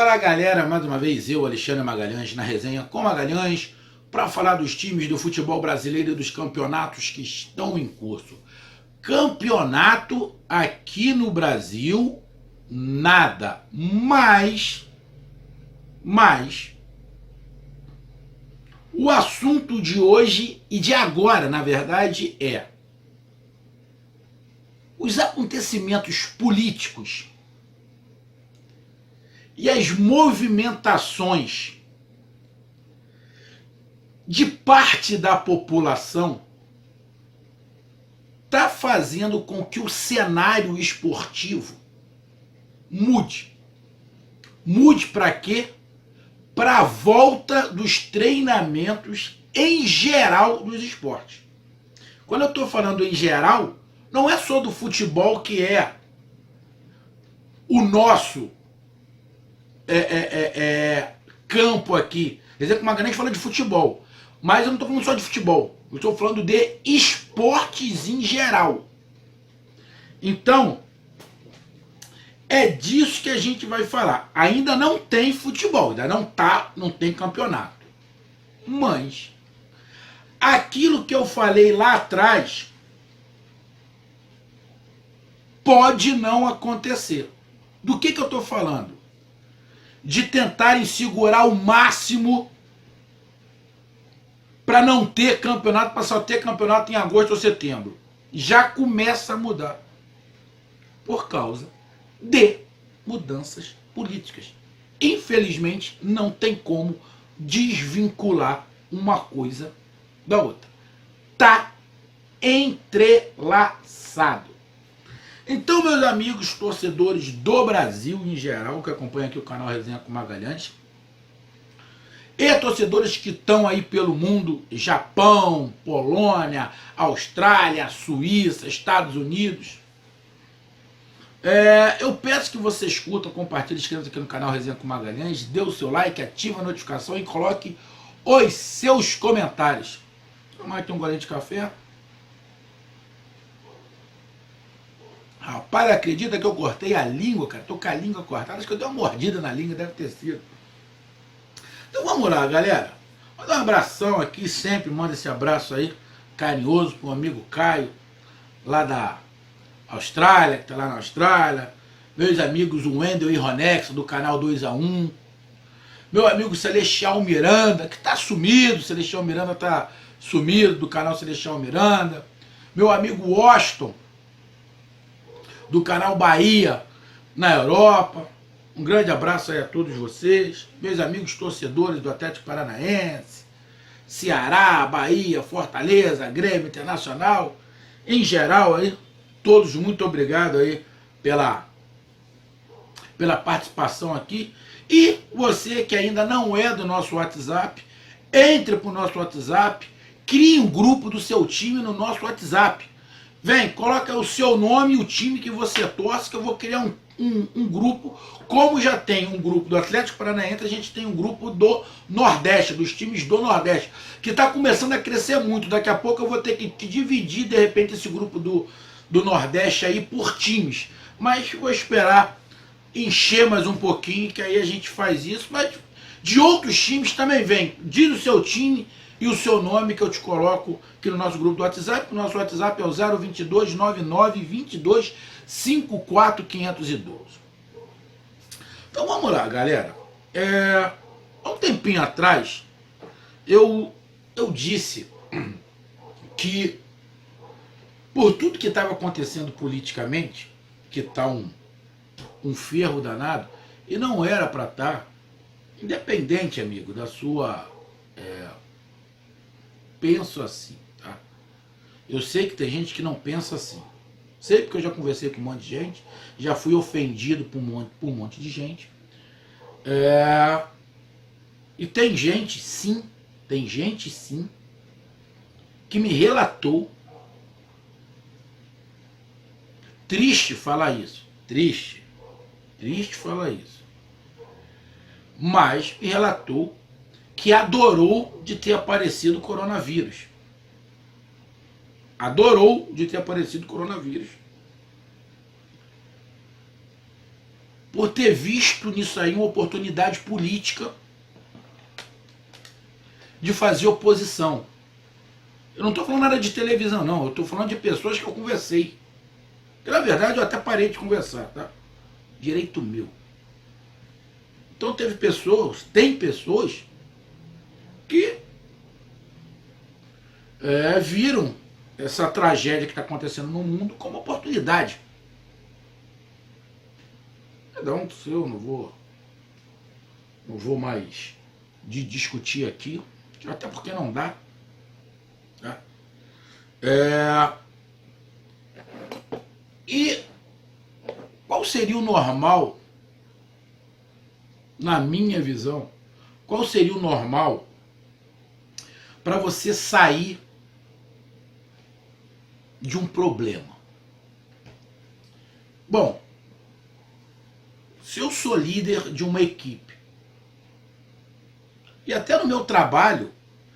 Fala galera, mais uma vez eu, Alexandre Magalhães, na resenha com Magalhães, para falar dos times do futebol brasileiro e dos campeonatos que estão em curso. Campeonato aqui no Brasil, nada, mas o assunto de hoje e de agora, na verdade, é os acontecimentos políticos e as movimentações de parte da população está fazendo com que o cenário esportivo mude. Mude para quê? Para a volta dos treinamentos em geral dos esportes. Quando eu estou falando em geral, não é só do futebol que é o nosso campo aqui. Quer dizer que o Magalhães fala de futebol, mas eu não estou falando só de futebol, eu estou falando de esportes em geral. Então, é disso que a gente vai falar. Ainda não tem futebol, ainda não tem campeonato. Mas aquilo que eu falei lá atrás pode não acontecer. Do que eu estou falando? De tentarem segurar o máximo para não ter campeonato, para só ter campeonato em agosto ou setembro. Já começa a mudar por causa de mudanças políticas. Infelizmente, não tem como desvincular uma coisa da outra. Tá entrelaçado. Então, meus amigos torcedores do Brasil em geral, que acompanham aqui o canal Resenha com Magalhães, e torcedores que estão aí pelo mundo, Japão, Polônia, Austrália, Suíça, Estados Unidos, eu peço que você escuta, compartilhe, inscreva-se aqui no canal Resenha com Magalhães, dê o seu like, ative a notificação e coloque os seus comentários. Vou tomar aqui um golinho de café. Rapaz, acredita que eu cortei a língua, cara? Tô com a língua cortada. Acho que eu dei uma mordida na língua, deve ter sido. Então vamos lá, galera. Vou dar um abração aqui, sempre manda esse abraço aí, carinhoso, pro amigo Caio, lá da Austrália, que tá lá na Austrália. Meus amigos Wendel e Ronex, do canal 2A1. Meu amigo Celestial Miranda, que tá sumido. Celestial Miranda tá sumido, do canal Celestial Miranda. Meu amigo Washington, do canal Bahia, na Europa. Um grande abraço aí a todos vocês. Meus amigos torcedores do Atlético Paranaense, Ceará, Bahia, Fortaleza, Grêmio Internacional. Em geral aí, todos muito obrigado aí pela participação aqui. E você que ainda não é do nosso WhatsApp, entre para o nosso WhatsApp, crie um grupo do seu time no nosso WhatsApp. Vem, coloca o seu nome e o time que você torce, que eu vou criar um grupo. Como já tem um grupo do Atlético Paranaense, a gente tem um grupo do Nordeste, dos times do Nordeste, que está começando a crescer muito. Daqui a pouco eu vou ter que dividir, de repente, esse grupo do Nordeste aí por times. Mas vou esperar encher mais um pouquinho, que aí a gente faz isso. Mas de outros times também vem. Diz o seu time e o seu nome que eu te coloco aqui no nosso grupo do WhatsApp. O nosso WhatsApp é o 022 99 22 54 512. Então vamos lá, galera. Há um tempinho atrás, eu disse que por tudo que estava acontecendo politicamente, que está um ferro danado, e não era para estar, independente, amigo, da sua... penso assim, tá? Eu sei que tem gente que não pensa assim. Sei porque eu já conversei com um monte de gente, já fui ofendido por um monte de gente. E tem gente sim, que me relatou, triste falar isso, triste falar isso, mas me relatou que adorou de ter aparecido o coronavírus. Adorou de ter aparecido o coronavírus. por ter visto nisso aí uma oportunidade política de fazer oposição. Eu não estou falando nada de televisão, não. Eu estou falando de pessoas que eu conversei. Porque, na verdade, eu até parei de conversar, tá? Direito meu. Então tem pessoas que viram essa tragédia que está acontecendo no mundo como oportunidade. Cada um do seu, não vou mais discutir aqui, até porque não dá. Tá? E qual seria o normal, na minha visão, qual seria o normal para você sair de um problema? Bom, se eu sou líder de uma equipe, e até no meu trabalho,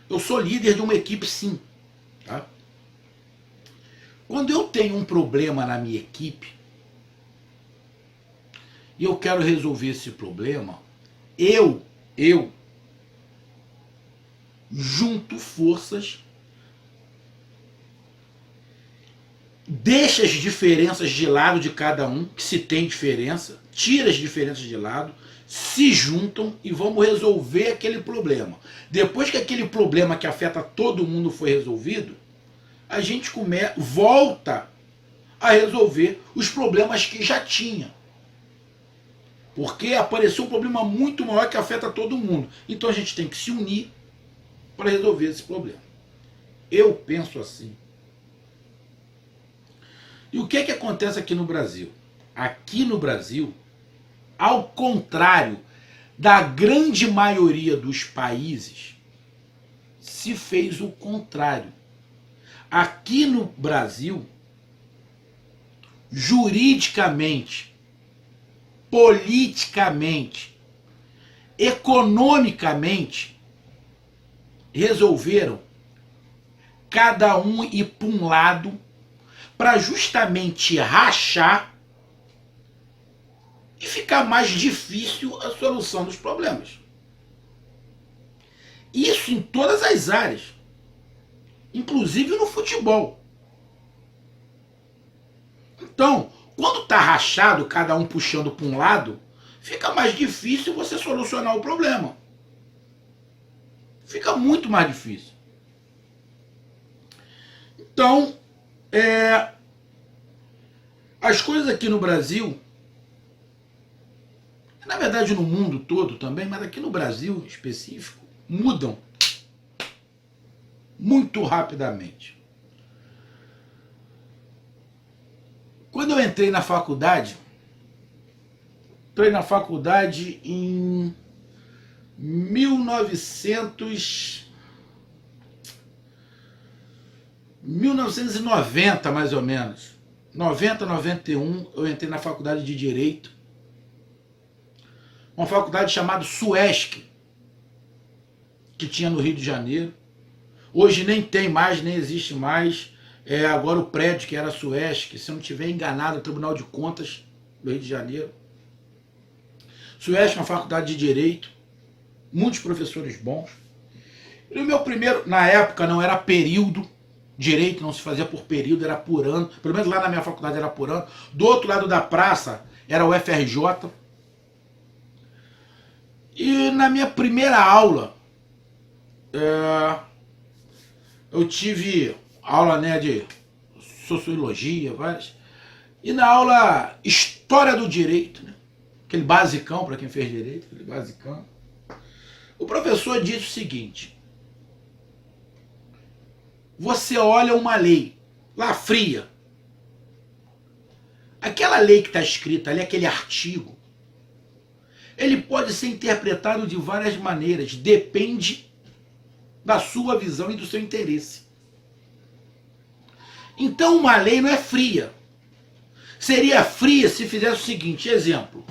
eu sou líder de uma equipe sim, tá? Quando eu tenho um problema na minha equipe, e eu quero resolver esse problema, eu junto forças, deixa as diferenças de lado de cada um, que se tem diferença, tira as diferenças de lado, se juntam e vamos resolver aquele problema. Depois que aquele problema que afeta todo mundo foi resolvido, a gente volta a resolver os problemas que já tinha. Porque apareceu um problema muito maior que afeta todo mundo. Então a gente tem que se unir para resolver esse problema. Eu penso assim. E o que é que acontece aqui no Brasil? Aqui no Brasil, ao contrário da grande maioria dos países, se fez o contrário. Aqui no Brasil, juridicamente, politicamente, economicamente, resolveram cada um ir para um lado para justamente rachar e ficar mais difícil a solução dos problemas. Isso em todas as áreas, inclusive no futebol. Então, quando está rachado, cada um puxando para um lado, fica mais difícil você solucionar o problema. Fica muito mais difícil. Então, as coisas aqui no Brasil, na verdade no mundo todo também, mas aqui no Brasil em específico, mudam muito rapidamente. Quando eu entrei na faculdade em 1990, mais ou menos. 90, 91, eu entrei na faculdade de Direito. Uma faculdade chamada SUESC, que tinha no Rio de Janeiro. Hoje nem tem mais, nem existe mais. Agora o prédio que era a SUESC, se eu não estiver enganado, é o Tribunal de Contas do Rio de Janeiro. SUESC é uma faculdade de Direito, muitos professores bons. E o meu primeiro, na época não era período, Direito não se fazia por período, era por ano. Pelo menos lá na minha faculdade era por ano. Do outro lado da praça era o FRJ. E na minha primeira aula, eu tive aula, né, de sociologia, várias. E na aula História do Direito, né, aquele basicão para quem fez Direito, aquele basicão, o professor disse o seguinte: você olha uma lei, lá fria, aquela lei que está escrita ali, aquele artigo, ele pode ser interpretado de várias maneiras, depende da sua visão e do seu interesse. Então uma lei não é fria. Seria fria se fizesse o seguinte, exemplo,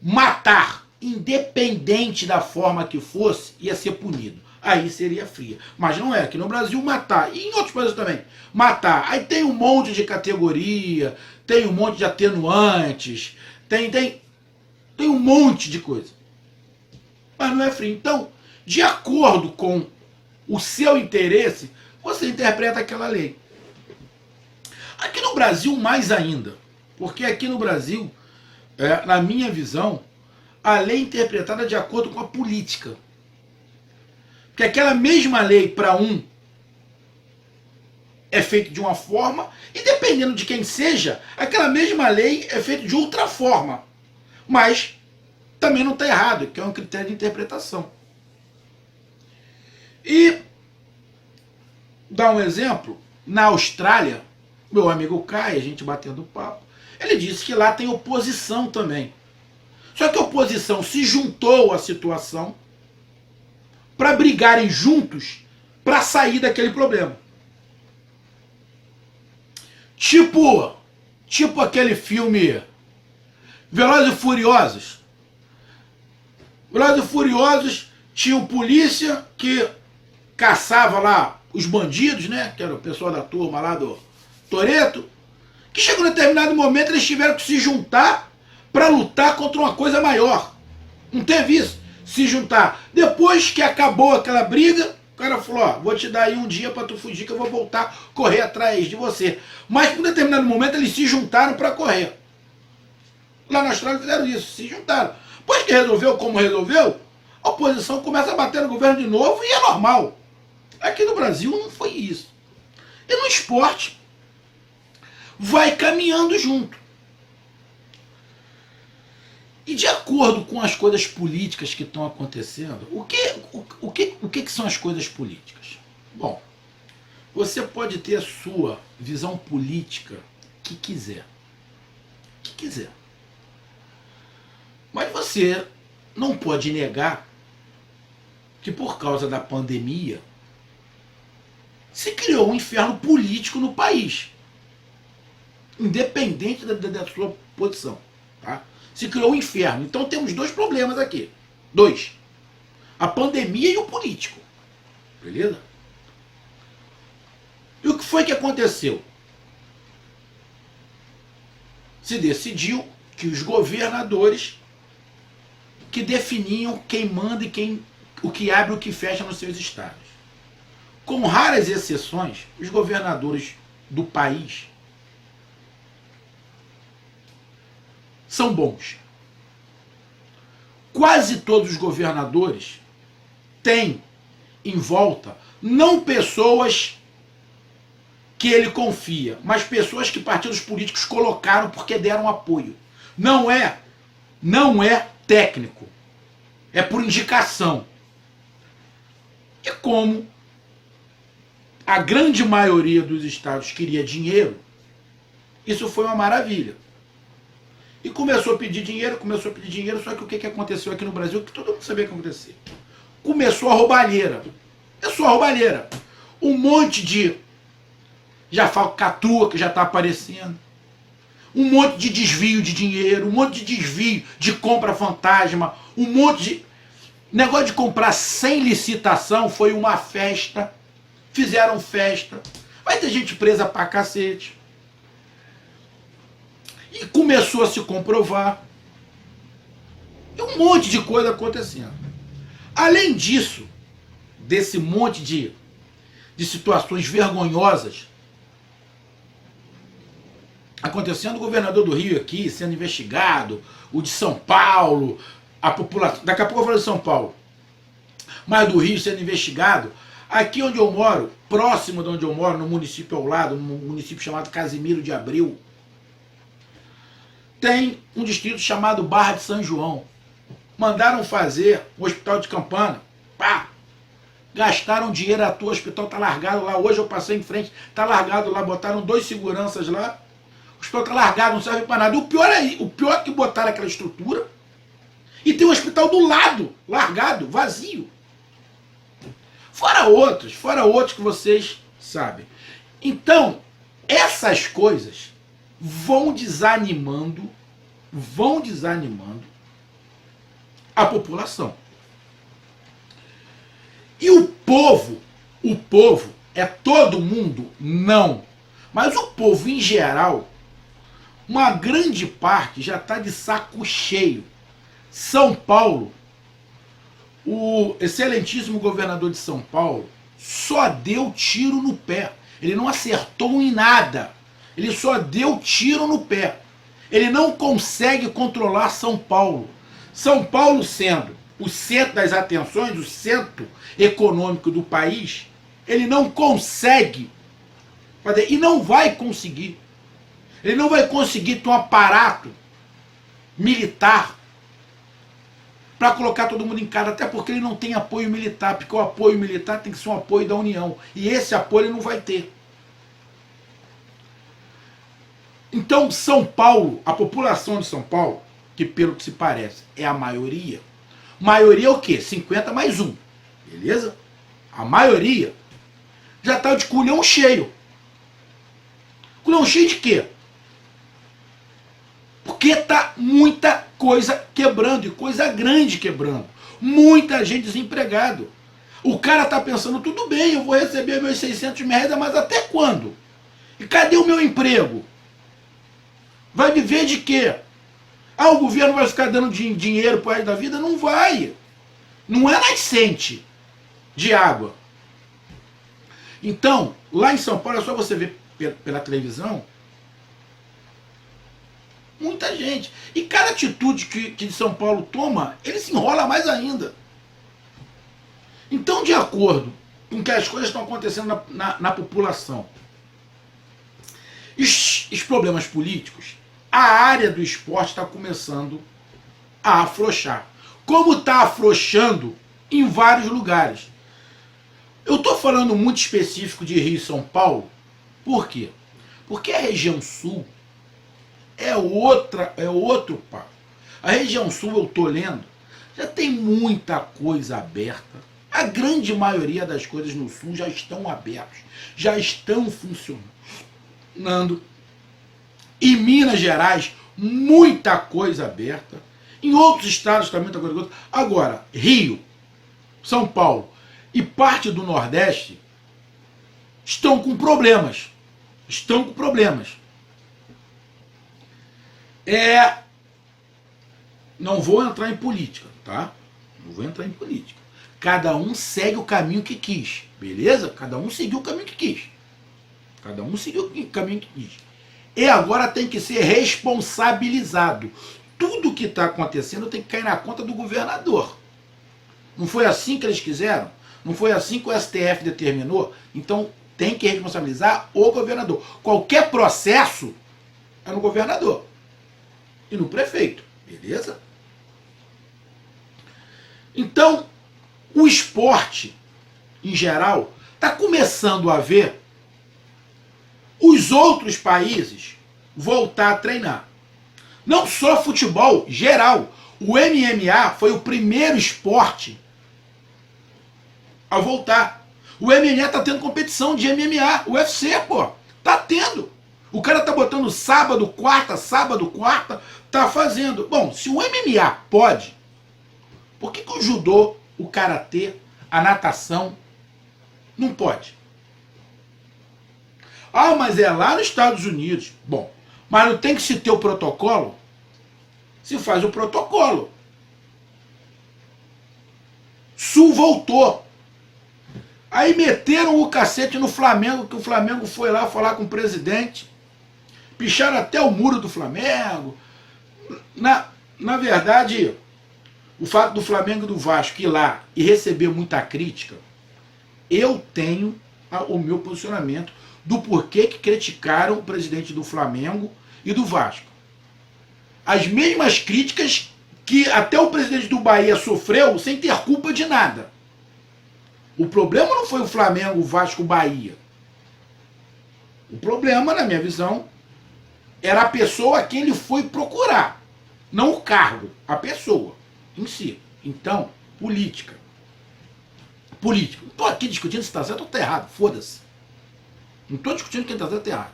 matar, independente da forma que fosse, ia ser punido. Aí seria fria. Mas não é. Aqui no Brasil, matar, e em outros países também, matar. Aí tem um monte de categoria, tem um monte de atenuantes, tem um monte de coisa. Mas não é frio. Então, de acordo com o seu interesse, você interpreta aquela lei. Aqui no Brasil, mais ainda. Porque aqui no Brasil, na minha visão, a lei é interpretada de acordo com a política. Porque aquela mesma lei para um é feita de uma forma, e dependendo de quem seja, aquela mesma lei é feita de outra forma. Mas também não está errado, que é um critério de interpretação. E, dar um exemplo, na Austrália, meu amigo Caio, a gente batendo papo, ele disse que lá tem oposição também. Só que a oposição se juntou à situação para brigarem juntos para sair daquele problema. Tipo aquele filme Velozes e Furiosos. Velozes e Furiosos tinha o polícia que caçava lá os bandidos, né? Que era o pessoal da turma lá do Toretto. Que chegou em determinado momento eles tiveram que se juntar para lutar contra uma coisa maior. Não teve isso? Se juntar. Depois que acabou aquela briga, o cara falou, ó, vou te dar aí um dia para tu fugir que eu vou voltar a correr atrás de você. Mas por determinado momento eles se juntaram para correr. Lá na Austrália fizeram isso, se juntaram. Depois que resolveu como resolveu, a oposição começa a bater no governo de novo e é normal. Aqui no Brasil não foi isso. E no esporte, vai caminhando junto. E de acordo com as coisas políticas que estão acontecendo, o que são as coisas políticas? Bom, você pode ter a sua visão política que quiser. Que quiser. Mas você não pode negar que por causa da pandemia se criou um inferno político no país. Independente da sua posição. Tá? Se criou um inferno. Então temos dois problemas aqui. Dois. A pandemia e o político. Beleza? E o que foi que aconteceu? Se decidiu que os governadores que definiam quem manda e o que abre e o que fecha nos seus estados. Com raras exceções, os governadores do país são bons. Quase todos os governadores têm em volta não pessoas que ele confia, mas pessoas que partidos políticos colocaram porque deram apoio. Não é técnico. É por indicação. E como a grande maioria dos estados queria dinheiro, isso foi uma maravilha. E começou a pedir dinheiro, só que o que aconteceu aqui no Brasil, que todo mundo sabia que ia acontecer. Começou a roubalheira. Começou a roubalheira. Um monte de já falcatrua que já está aparecendo. Um monte de desvio de dinheiro, um monte de desvio de compra fantasma, um monte de... Negócio de comprar sem licitação foi uma festa. Fizeram festa. Vai ter gente presa pra cacete. E começou a se comprovar. E um monte de coisa acontecendo. Além disso, desse monte de situações vergonhosas acontecendo, o governador do Rio aqui sendo investigado, o de São Paulo, a população, daqui a pouco eu falo de São Paulo, mas do Rio sendo investigado. Aqui onde eu moro, próximo de onde eu moro, no município ao lado, num município chamado Casimiro de Abreu, tem um distrito chamado Barra de São João. Mandaram fazer um hospital de campana. Pá! Gastaram dinheiro à toa, o hospital tá largado lá. Hoje eu passei em frente, tá largado lá, botaram 2 seguranças lá. O hospital tá largado, não serve para nada. E o pior é que botaram aquela estrutura e tem um hospital do lado, largado, vazio. Fora outros que vocês sabem. Então, essas coisas vão desanimando a população. E o povo é todo mundo? Não. Mas o povo em geral Uma grande parte já está de saco cheio. São Paulo, o excelentíssimo governador de São Paulo, só deu tiro no pé. Ele não acertou em nada. Ele só deu tiro no pé. Ele não consegue controlar São Paulo. São Paulo sendo o centro das atenções, o centro econômico do país, ele não consegue fazer, e não vai conseguir. Ele não vai conseguir ter um aparato militar para colocar todo mundo em casa, até porque ele não tem apoio militar, porque o apoio militar tem que ser um apoio da União, e esse apoio ele não vai ter. Então, São Paulo, a população de São Paulo, que pelo que se parece é a maioria é o quê? 50 mais 1, beleza? A maioria já está de culhão cheio. Culhão cheio de quê? Porque tá muita coisa quebrando, e coisa grande quebrando. Muita gente desempregado. O cara tá pensando, tudo bem, eu vou receber meus 600 reais, mas até quando? E cadê o meu emprego? Vai viver de quê? Ah, o governo vai ficar dando dinheiro pro resto da vida? Não vai. Não é nascente de água. Então, lá em São Paulo, é só você ver pela televisão, muita gente. E cada atitude que São Paulo toma, ele se enrola mais ainda. Então, de acordo com que as coisas estão acontecendo na população, os problemas políticos, a área do esporte está começando a afrouxar. Como está afrouxando em vários lugares. Eu estou falando muito específico de Rio e São Paulo, por quê? Porque a região sul é outro papo. A região sul, eu estou lendo, já tem muita coisa aberta. A grande maioria das coisas no sul já estão abertas, já estão funcionando. Em Minas Gerais, muita coisa aberta. Em outros estados também muita coisa. Agora, Rio, São Paulo e parte do Nordeste estão com problemas. Estão com problemas. Não vou entrar em política, tá? Não vou entrar em política. Cada um segue o caminho que quis, beleza? Cada um seguiu o caminho que quis. Cada um seguiu o caminho que quis. E agora tem que ser responsabilizado. Tudo que está acontecendo tem que cair na conta do governador. Não foi assim que eles quiseram? Não foi assim que o STF determinou? Então tem que responsabilizar o governador. Qualquer processo é no governador e no prefeito, beleza? Então, o esporte, em geral, está começando a ver os outros países voltar a treinar. Não só futebol, geral. O MMA foi o primeiro esporte a voltar. O MMA tá tendo competição de MMA. O UFC, pô, tá tendo. O cara tá botando sábado, quarta, tá fazendo. Bom, se o MMA pode, por que o judô, o karatê, a natação não pode? Ah, mas é lá nos Estados Unidos. Bom, mas não tem que se ter o protocolo? Se faz o protocolo. Sul voltou. Aí meteram o cacete no Flamengo, que o Flamengo foi lá falar com o presidente. Picharam até o muro do Flamengo. Na verdade, o fato do Flamengo e do Vasco ir lá e receber muita crítica, eu tenho o meu posicionamento do porquê que criticaram o presidente do Flamengo e do Vasco. As mesmas críticas que até o presidente do Bahia sofreu sem ter culpa de nada. O problema não foi o Flamengo, o Vasco, o Bahia. O problema, na minha visão, era a pessoa a quem ele foi procurar. Não o cargo, a pessoa em si. Então, política. Política. Não estou aqui discutindo se está certo ou está errado. Foda-se. Não estou discutindo quem está certo ou está errado.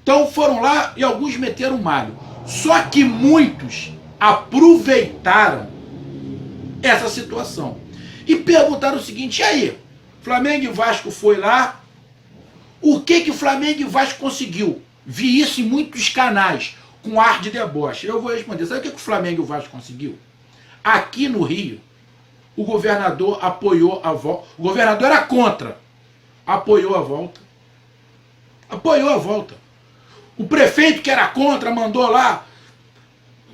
Então foram lá e alguns meteram malho. Só que muitos aproveitaram essa situação. E perguntaram o seguinte, e aí? Flamengo e Vasco foi lá, o que Flamengo e Vasco conseguiu? Vi isso em muitos canais, com ar de deboche. Eu vou responder. Sabe o que o Flamengo e o Vasco conseguiu? Aqui no Rio, o governador apoiou a volta. O governador era contra. Apoiou a volta. Apoiou a volta. O prefeito que era contra mandou lá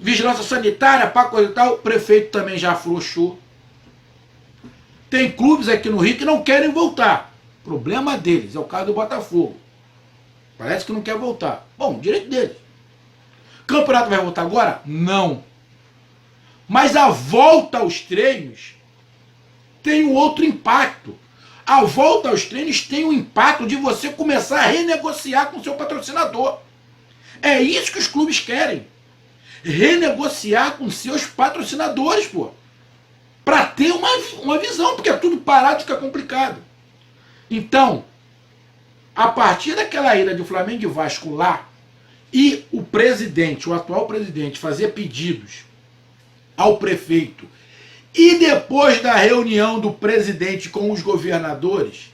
vigilância sanitária para coisa e tal. O prefeito também já afrouxou. Tem clubes aqui no Rio que não querem voltar. Problema deles. É o caso do Botafogo. Parece que não quer voltar. Bom, direito deles. Campeonato vai voltar agora? Não. Mas a volta aos treinos tem um outro impacto. A volta aos treinos tem o impacto de você começar a renegociar com o seu patrocinador. É isso que os clubes querem. Renegociar com seus patrocinadores, pô. Para ter uma visão, porque tudo parado fica complicado. Então, a partir daquela ida de Flamengo e Vasco lá, e o presidente, o atual presidente, fazer pedidos ao prefeito, e depois da reunião do presidente com os governadores,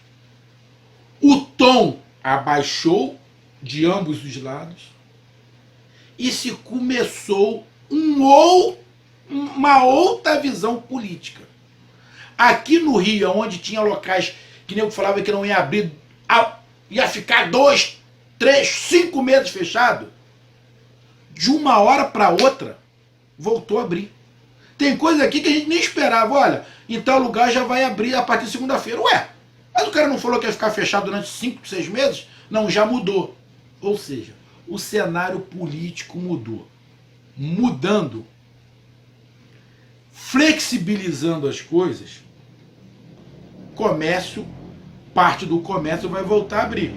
o tom abaixou de ambos os lados e se começou uma outra visão política. Aqui no Rio, onde tinha locais que nego falava que não ia abrir, ia ficar 2, 3, 5 meses fechado, de uma hora para outra, voltou a abrir. Tem coisa aqui que a gente nem esperava. Olha, em tal lugar já vai abrir a partir de segunda-feira. Ué, mas o cara não falou que ia ficar fechado durante 5, 6 meses? Não, já mudou. Ou seja, o cenário político mudou. Mudando, flexibilizando as coisas, parte do comércio vai voltar a abrir.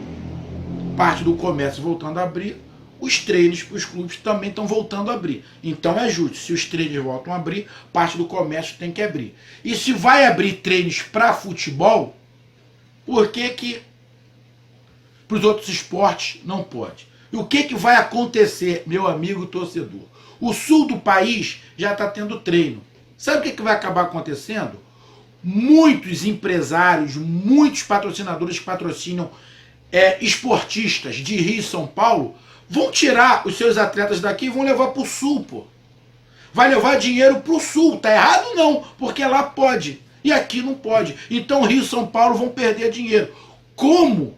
Parte do comércio voltando a abrir, os treinos para os clubes também estão voltando a abrir. Então é justo, se os treinos voltam a abrir, parte do comércio tem que abrir. E se vai abrir treinos para futebol, por que para os outros esportes não pode? E o que vai acontecer, meu amigo torcedor? O sul do país já está tendo treino. Sabe o que vai acabar acontecendo? Muitos empresários, muitos patrocinadores que patrocinam esportistas de Rio e São Paulo vão tirar os seus atletas daqui e vão levar para o sul, pô. Vai levar dinheiro para o sul. Tá errado não, porque lá pode. E aqui não pode. Então Rio e São Paulo vão perder dinheiro. Como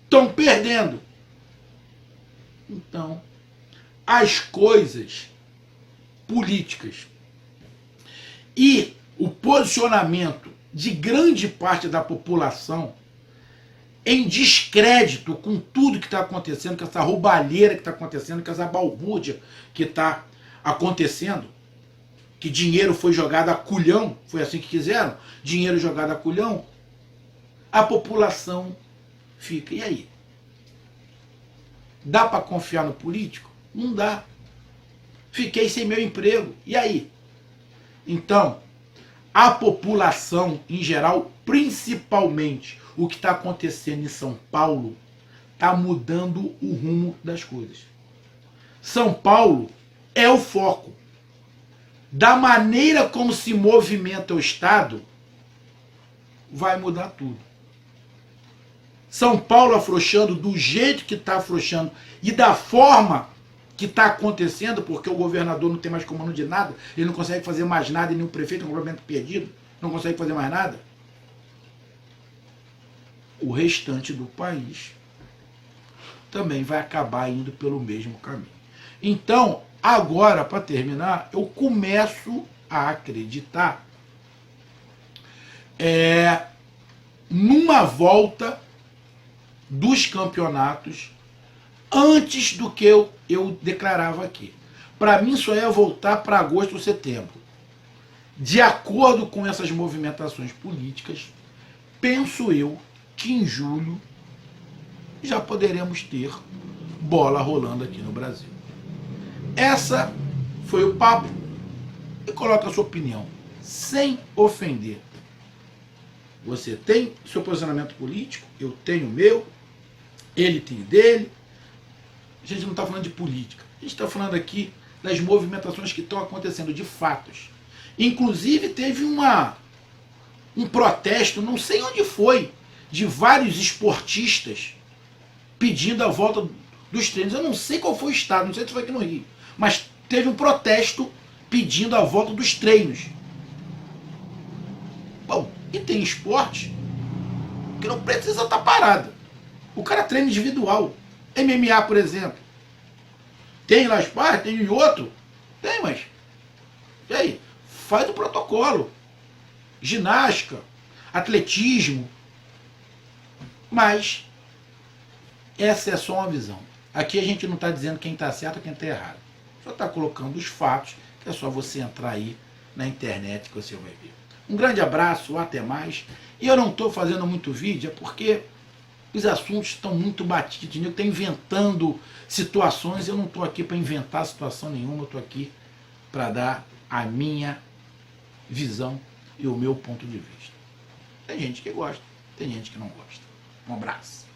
estão perdendo? Então, as coisas políticas e o posicionamento de grande parte da população em descrédito com tudo que está acontecendo, com essa roubalheira que está acontecendo, com essa balbúrdia que está acontecendo, que dinheiro foi jogado a culhão, foi assim que quiseram, dinheiro jogado a culhão, a população fica. E aí? Dá para confiar no político? Não dá. Fiquei sem meu emprego. E aí? Então, a população em geral, principalmente o que está acontecendo em São Paulo, está mudando o rumo das coisas. São Paulo é o foco. Da maneira como se movimenta o Estado, vai mudar tudo. São Paulo afrouxando do jeito que está afrouxando e da forma que está acontecendo, porque o governador não tem mais comando de nada, ele não consegue fazer mais nada, e nem o prefeito é um completamente perdido, não consegue fazer mais nada. O restante do país também vai acabar indo pelo mesmo caminho. Então, agora, para terminar, eu começo a acreditar numa volta dos campeonatos antes do que eu declarava aqui. Para mim, só ia voltar para agosto ou setembro. De acordo com essas movimentações políticas, penso eu que em julho já poderemos ter bola rolando aqui no Brasil. Essa foi o papo. E coloca a sua opinião, sem ofender. Você tem seu posicionamento político, eu tenho o meu, ele tem o dele. A gente não está falando de política, a gente está falando aqui das movimentações que estão acontecendo, de fatos. Inclusive teve um protesto, não sei onde foi, de vários esportistas pedindo a volta dos treinos. Eu não sei qual foi o estado, não sei se foi aqui no Rio, mas teve um protesto pedindo a volta dos treinos. Bom, e tem esporte que não precisa estar parado. O cara treina individual. MMA, por exemplo. Tem lá esporte, tem outro. Tem, mas... E aí? Faz o protocolo. Ginástica, atletismo. Mas essa é só uma visão. Aqui a gente não está dizendo quem está certo ou quem está errado. Só está colocando os fatos, que é só você entrar aí na internet que você vai ver. Um grande abraço, até mais. E eu não estou fazendo muito vídeo, é porque os assuntos estão muito batidos. Eu estou inventando situações, eu não estou aqui para inventar situação nenhuma, eu estou aqui para dar a minha visão e o meu ponto de vista. Tem gente que gosta, tem gente que não gosta. Um abraço.